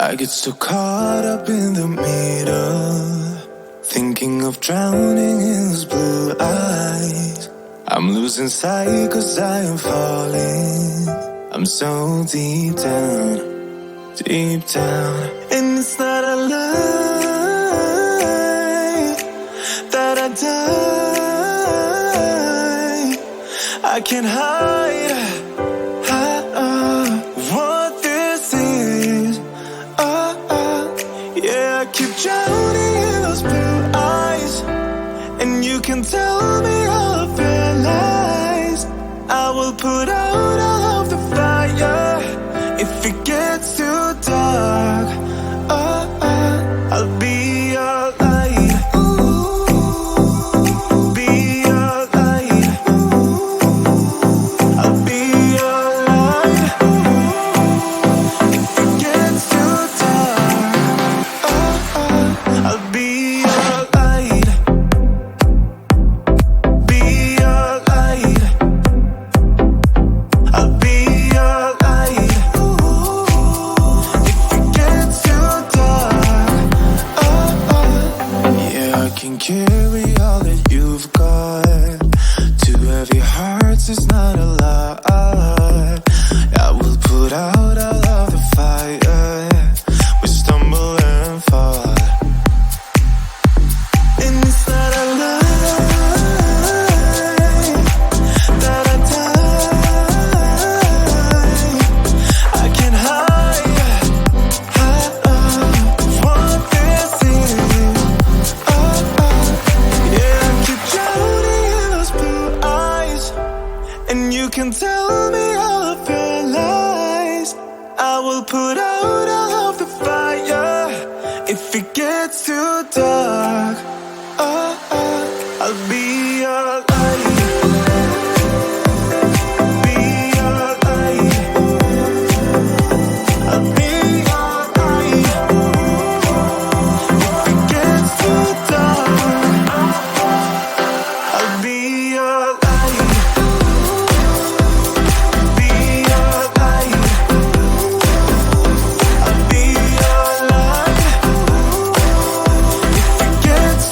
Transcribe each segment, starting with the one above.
I get so caught up in the middle, thinking of drowning in those blue eyes. I'm losing sight 'cause I am falling. I'm so deep down, and it's not a lie that I die. I can't hide what this is. Yeah, I keep drowning in those blue eyes, and you can tell me all of your lies. I will put out all of the fire if it gets too dark. I'll be your light. Be your light. I'll be your light. If it gets too dark, I'll be your light. Be your light. I'll be your light. If it gets too dark, yeah, I can carry all that you've got. Two heavy hearts is not a lot. I will put out all of the fire. We stumble and fall, and it's not a lie that I die. I can't hide what this is. Yeah, I keep drowning in those blue eyes, and you can tell me all of your lies. I will put out all of the fire if it gets too dark. I'll be your light. Be your light. I'll be your light. If it gets too dark, I'll be your light. Be your light. I'll be your light. If it gets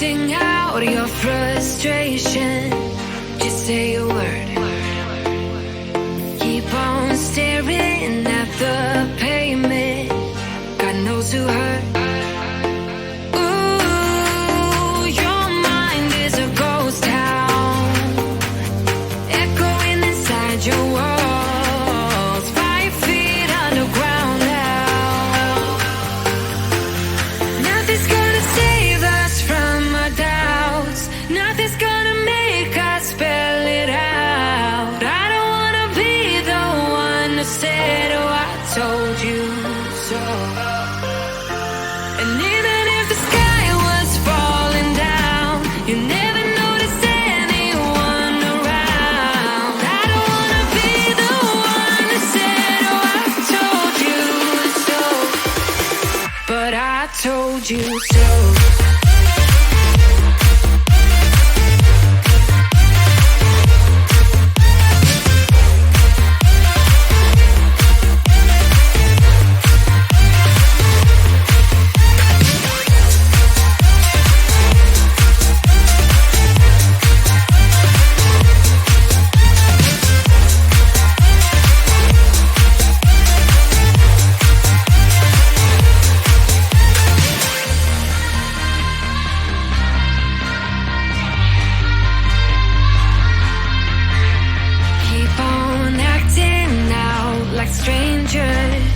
Sing out your frustration. Just say a word. Keep on staring at the pavement. God knows who hurt. Ooh, your mind is a ghost town, echoing inside your walls, 5 feet underground now. Nothing's gonna save us from our doubts. Nothing's gonna make us spell it out. I don't wanna be the one who said, oh, I told you so. And even if the sky was falling down, you never noticed anyone around. I don't wanna be the one who said, oh, I told you so. But I told you so. Keep on acting out like strangers.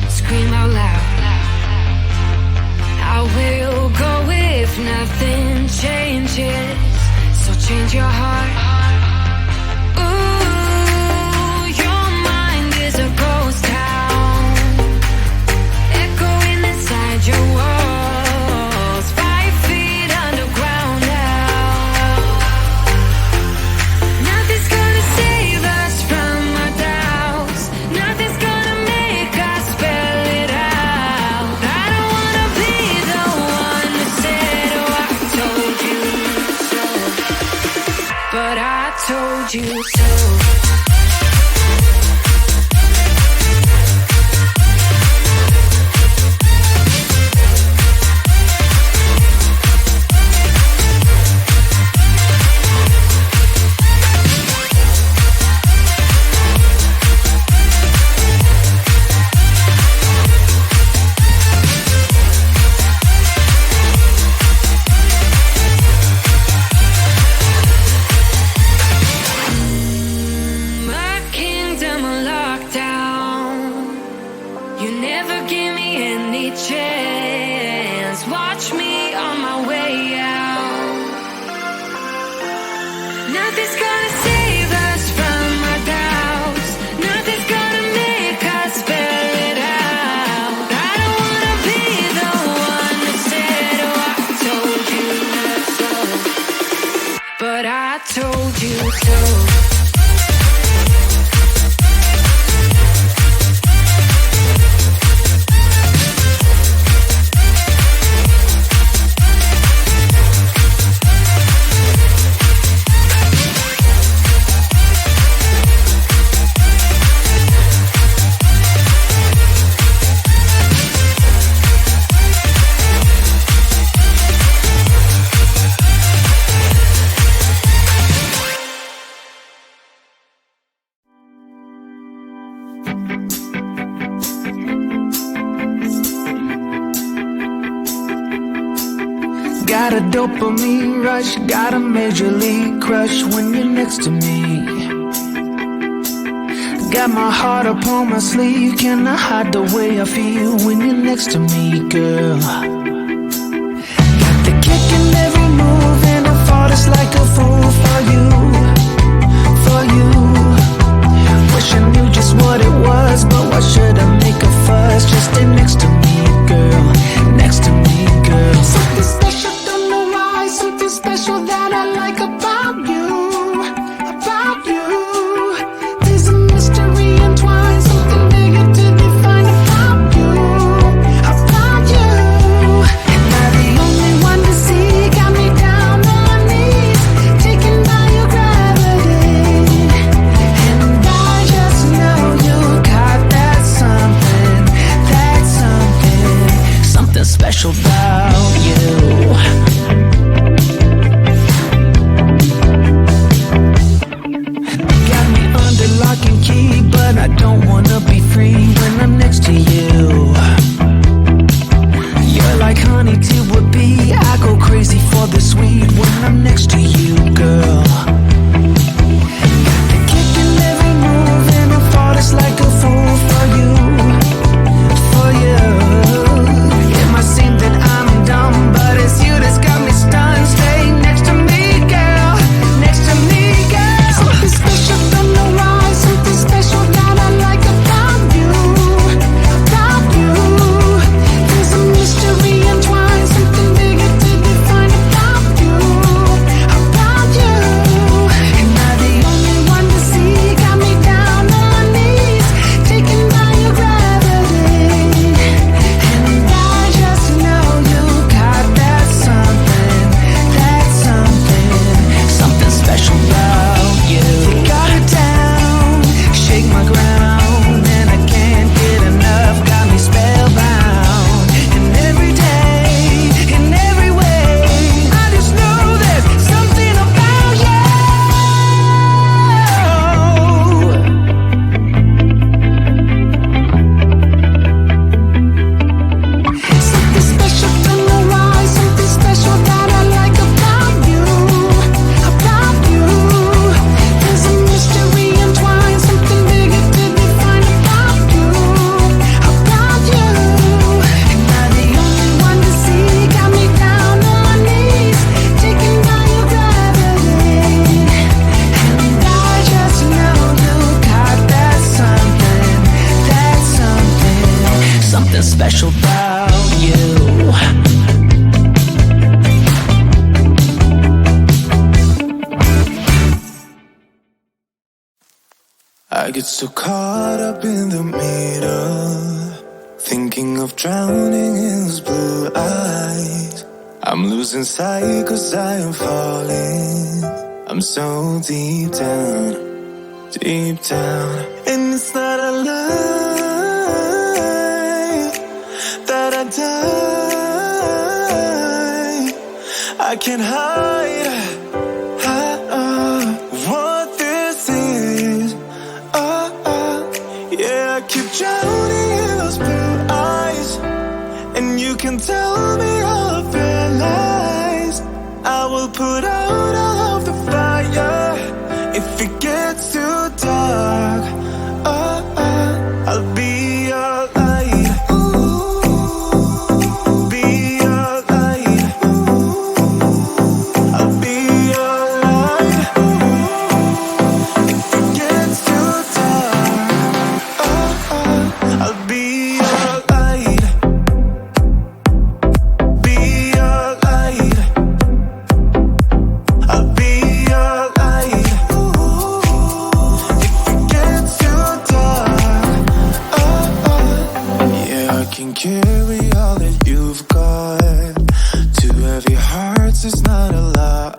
Scream out loud. I will go if nothing changes. So change your heart. Ooh, your mind is a ghost town, echoing inside your walls, 5 feet underground now. Nothing's gonna save us from our doubts. Nothing's gonna make us spell it out. I don't wanna be the one who said, oh, I told you so. But I told you so. My kingdom on lockdown. You never give me any chance. Watch me on my way out. Nothing's gonna save us from our doubts. Nothing's gonna make us spell it out. I don't wanna be the one who said, oh, I told you so. But I told you so. Got a dopamine rush, got a major league crush when you're next to me. Got my heart upon my sleeve, cannot hide the way I feel when you're next to me, girl. Got the kick in every move and I fought just like a fool for you, for you. Wish I knew just what it was, but why should I make a fuss? Just stay next to me, girl, next to me, girl. Something special, don't know why, something special that I like about you, about you. There's a mystery entwined, something bigger to define about you, about you. bittersweet when I'm next to you, girl. Kicking every move and I fought it's like a fool for you, for you. It might seem that I'm dumb, but it's you that's got me stunned. Stay next to me, girl, next to me, girl. Something special from the rise, something special that I like about you, about you. There's a mystery entwined, something bigger to define about you, about you. Am I the only one to see? Got me down on my knees, taken by your gravity. And I just know you got that something, something special about you. You got it down, shake my ground, and I can't get enough. Got me spellbound. And every day, in every way, I just know there's something about you. Something special from the rise, something special that I like about you, about you. There's a mystery entwined, something bigger to define about you, about you. Am I the only one to see? Got me down on my knees, taken by your gravity. And I just know you got that something special about you. I get so caught up in the middle, thinking of drowning in those blue eyes. I'm losing sight 'cause I am falling. I'm so deep down, and it's not a lie that I die. I can't hide what this is. Yeah, I keep drowning in those blue eyes, and you can tell me all of your lies. I will put out all of the fire if it gets too dark. I'll be your light. Be your light. I'll be your light. If it gets too dark, I'll be your light. Be your light. I'll be your light. If it gets too dark, yeah, I can carry all that you've got. Two heavy hearts is not a lot.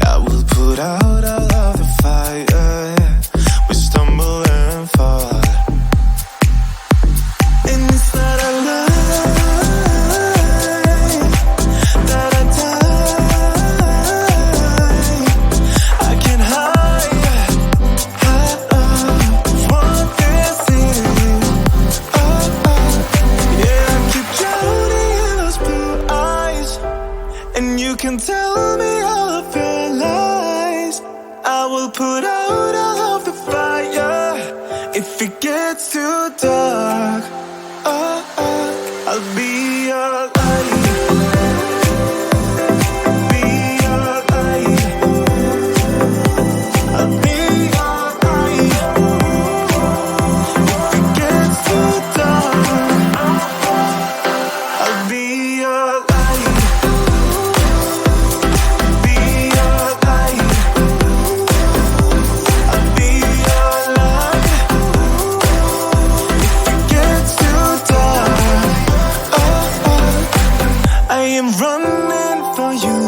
I will put out all of the fire. We stumble and fall, and it's not a lie that I die. I can't hide what this is. Yeah, I keep drowning in those blue eyes, and you can tell me all of your lies. I will put out all of the fire if it gets too dark. I'll be your light. Be your light. I'll be your light. If it gets too dark, I'll be your light. Be your light. I'll be your light. If it gets too dark, I am running for you.